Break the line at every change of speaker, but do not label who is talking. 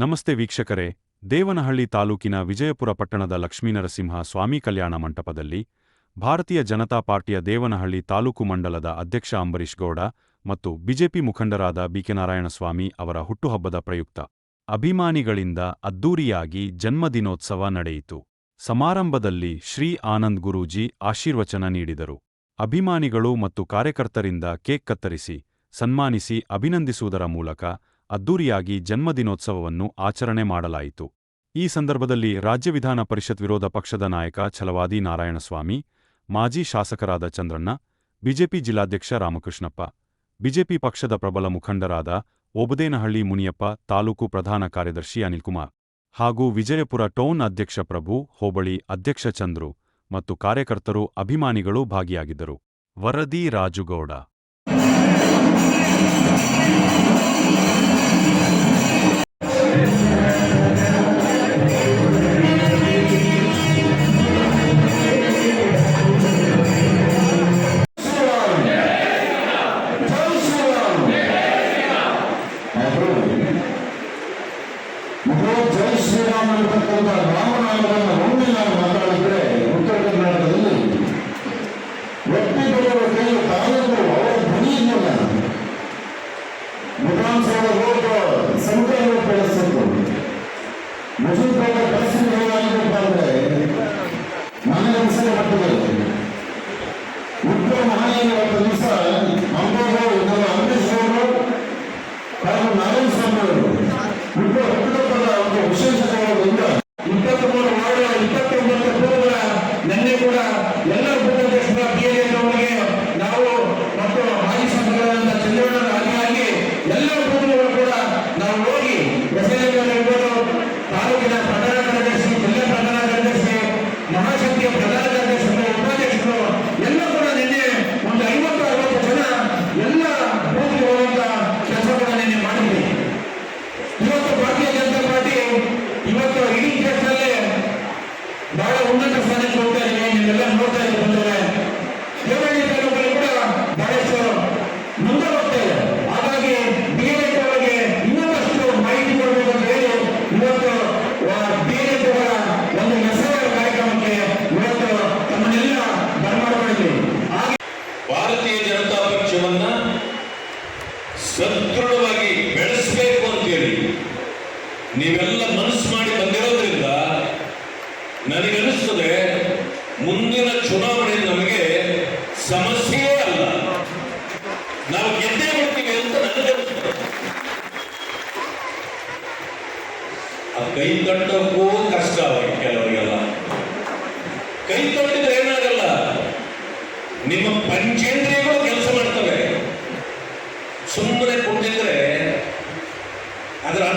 ನಮಸ್ತೆ ವೀಕ್ಷಕರೇ, ದೇವನಹಳ್ಳಿ ತಾಲೂಕಿನ ವಿಜಯಪುರ ಪಟ್ಟಣದ ಲಕ್ಷ್ಮೀನರಸಿಂಹ ಸ್ವಾಮಿ ಕಲ್ಯಾಣ ಮಂಟಪದಲ್ಲಿ ಭಾರತೀಯ ಜನತಾ ಪಾರ್ಟಿಯ ದೇವನಹಳ್ಳಿ ತಾಲೂಕು ಮಂಡಲದ ಅಧ್ಯಕ್ಷ ಅಂಬರೀಶ್ ಗೌಡ ಮತ್ತು ಬಿಜೆಪಿ ಮುಖಂಡರಾದ ಬಿಕೆ ನಾರಾಯಣಸ್ವಾಮಿ ಅವರ ಹುಟ್ಟುಹಬ್ಬದ ಪ್ರಯುಕ್ತ ಅಭಿಮಾನಿಗಳಿಂದ ಅದ್ದೂರಿಯಾಗಿ ಜನ್ಮದಿನೋತ್ಸವ ನಡೆಯಿತು. ಸಮಾರಂಭದಲ್ಲಿ ಶ್ರೀ ಆನಂದ್ ಗುರೂಜಿ ಆಶೀರ್ವಚನ ನೀಡಿದರು. ಅಭಿಮಾನಿಗಳು ಮತ್ತು ಕಾರ್ಯಕರ್ತರಿಂದ ಕೇಕ್ ಕತ್ತರಿಸಿ ಸನ್ಮಾನಿಸಿ ಅಭಿನಂದಿಸುವುದರ ಮೂಲಕ ಅದ್ದೂರಿಯಾಗಿ ಜನ್ಮದಿನೋತ್ಸವವನ್ನು ಆಚರಣೆ ಮಾಡಲಾಯಿತು. ಈ ಸಂದರ್ಭದಲ್ಲಿ ರಾಜ್ಯ ವಿಧಾನ ಪರಿಷತ್ ವಿರೋಧ ಪಕ್ಷದ ನಾಯಕ ಛಲವಾದಿ ನಾರಾಯಣಸ್ವಾಮಿ, ಮಾಜಿ ಶಾಸಕರಾದ ಚಂದ್ರಣ್ಣ, ಬಿಜೆಪಿ ಜಿಲ್ಲಾಧ್ಯಕ್ಷ ರಾಮಕೃಷ್ಣಪ್ಪ, ಬಿಜೆಪಿ ಪಕ್ಷದ ಪ್ರಬಲ ಮುಖಂಡರಾದ ಓಬದೇನಹಳ್ಳಿ ಮುನಿಯಪ್ಪ, ತಾಲೂಕು ಪ್ರಧಾನ ಕಾರ್ಯದರ್ಶಿ ಅನಿಲ್ಕುಮಾರ್ ಹಾಗೂ ವಿಜಯಪುರ ಟೌನ್ ಅಧ್ಯಕ್ಷ ಪ್ರಭು, ಹೋಬಳಿ ಅಧ್ಯಕ್ಷ ಚಂದ್ರು ಮತ್ತು ಕಾರ್ಯಕರ್ತರು, ಅಭಿಮಾನಿಗಳು ಭಾಗಿಯಾಗಿದ್ದರು. ವರದಿ ರಾಜುಗೌಡ.
ಜೈ ಶ್ರೀರಾಮ್ ಅಂತಕ್ಕಂಥ ರಾಮನಾಮವನ್ನು ಒಮ್ಮೆ ನಾವು ಮಾತಾಡಿದ್ರೆ ಉತ್ತರ ಕರ್ನಾಟಕದಲ್ಲಿ ವ್ಯಕ್ತಿಗಳ ಕೈ ತಾಲೂಕು ಅವರ ಧ್ವನಿ ಇದೆಯಲ್ಲ, ವಿಧಾನಸೌಧ ರೋಡ್ ಸಂಕಲ್ಪ ಬೆಳೆಸಿತ್ತು. ಮುಜುಗರ ಪರಿಸ್ಥಿತಿ ಏನಾಗಿದ್ದಪ್ಪ ಅಂದ್ರೆ ನನಗನ್ಸಿದ ಮಟ್ಟದಲ್ಲಿ ಉತ್ತರ ಮಹಾನಗರ ದಿವಸ ಅಂಬರೀಶ್ ಅವರು ಹಾಗೂ ನಾರಾಯಣಸ್ವಾಮಿ ಅವರು ಹುಟ್ಟುಹಬ್ಬದ ಒಂದು ವಿಶೇಷತೆಗಳಿಂದ 23 ವಾರ್ಡ್ 29 ಪೂರ್ವ ನಿನ್ನೆ ಕೂಡ ಎಲ್ಲ ಉಪಾಧ್ಯಕ್ಷರ ಅವರಿಗೆ ನಾವು ಮತ್ತು ಮಾಜಿ ಶಾಸಕರಾದಂತಹ ಚಂದ್ರಣ್ಣ ಹಾಗಾಗಿ ಎಲ್ಲ ಬೂತ್ಗಳು ಕೂಡ ನಾವು ಹೋಗಿ ಪ್ರಸಂಗಗಳಿರ್ಬೋದು, ತಾಲೂಕಿನ ಪ್ರಧಾನ ಕಾರ್ಯದರ್ಶಿ, ಜಿಲ್ಲಾ ಪ್ರಧಾನ ಕಾರ್ಯದರ್ಶಿ, ಮಹಾಶಕ್ತಿಯ ಪ್ರಧಾನ ಕಾರ್ಯದರ್ಶಿ, ಉಪಾಧ್ಯಕ್ಷರು ಎಲ್ಲ ಕೂಡ ನಿನ್ನೆ ಒಂದು 50-60 ಜನ ಎಲ್ಲ ಬೂತ್ಗೆ ಹೋಗುವಂತ ಕೆಲಸ ಕೂಡ ನಿನ್ನೆ ಮಾಡಿದ್ವಿ. ಇವತ್ತು ಭಾರತೀಯ ಜನತಾ ಪಾರ್ಟಿ ಇವತ್ತು ಇಡೀ ದೇಶದಲ್ಲೇ ಬಹಳ ಉನ್ನತ ಸ್ಥಾನಕ್ಕೆ ಹೋಗ್ತಾ ಇದೆ. ನೀವೆಲ್ಲ ನೋಡ್ತಾ ಇದ್ದೀವಿ ಬಂದರೆ ದೇವನಹಳ್ಳಿ ತಾಲೂಕಲ್ಲಿ ಕೂಡ ಬಹಳಷ್ಟು ಮುಂದೆ ಹೋಗ್ತಾ ಇದೆ. ಹಾಗಾಗಿ ಬಿಜೆಪಿ ಅವರಿಗೆ ಇನ್ನೊಂದಷ್ಟು ಮಾಹಿತಿ ಕೊಡಬೇಕು ಅಂತ ಹೇಳಿ ಇವತ್ತು ಬಿಜೆಪಿ ಅವರ ಒಂದು ಹೆಸರ ಕಾರ್ಯಕ್ರಮಕ್ಕೆ ಇವತ್ತು ತಮ್ಮನ್ನೆಲ್ಲ ಬರಮಾಡಿಕೊಂಡಿದ್ದೀವಿ.
ಭಾರತೀಯ ಜನತಾ ಪಕ್ಷವನ್ನ ಸದೃಢವಾಗಿ ಬೆಳೆಸಬೇಕು ಅಂತೇಳಿ ನೀವೆಲ್ಲ ಮನಸ್ಸು ಮಾಡಿ ಬಂದಿರೋದ್ರಿಂದ ನನಗನ್ನಿಸ್ತದೆ ಮುಂದಿನ ಚುನಾವಣೆ ನಮಗೆ ಸಮಸ್ಯೆಯೇ ಅಲ್ಲ, ನಾವು ಗೆದ್ದೇ ಬಿಡ್ತೀವಿ ಅಂತ ನನಗನ್ನಿಸ್ತದೆ. ಆ ಕೈ ತಟ್ಟಕ್ಕೂ ಕಷ್ಟ ಆಗಿ ಕೆಲವರಿಗೆಲ್ಲ. ಕೈ ತಟ್ಟಿದ್ರೆ ಏನಾಗಲ್ಲ, ನಿಮ್ಮ ಪಂಚೇಂದ್ರಿಯಗಳು ಕೆಲಸ ಮಾಡಿ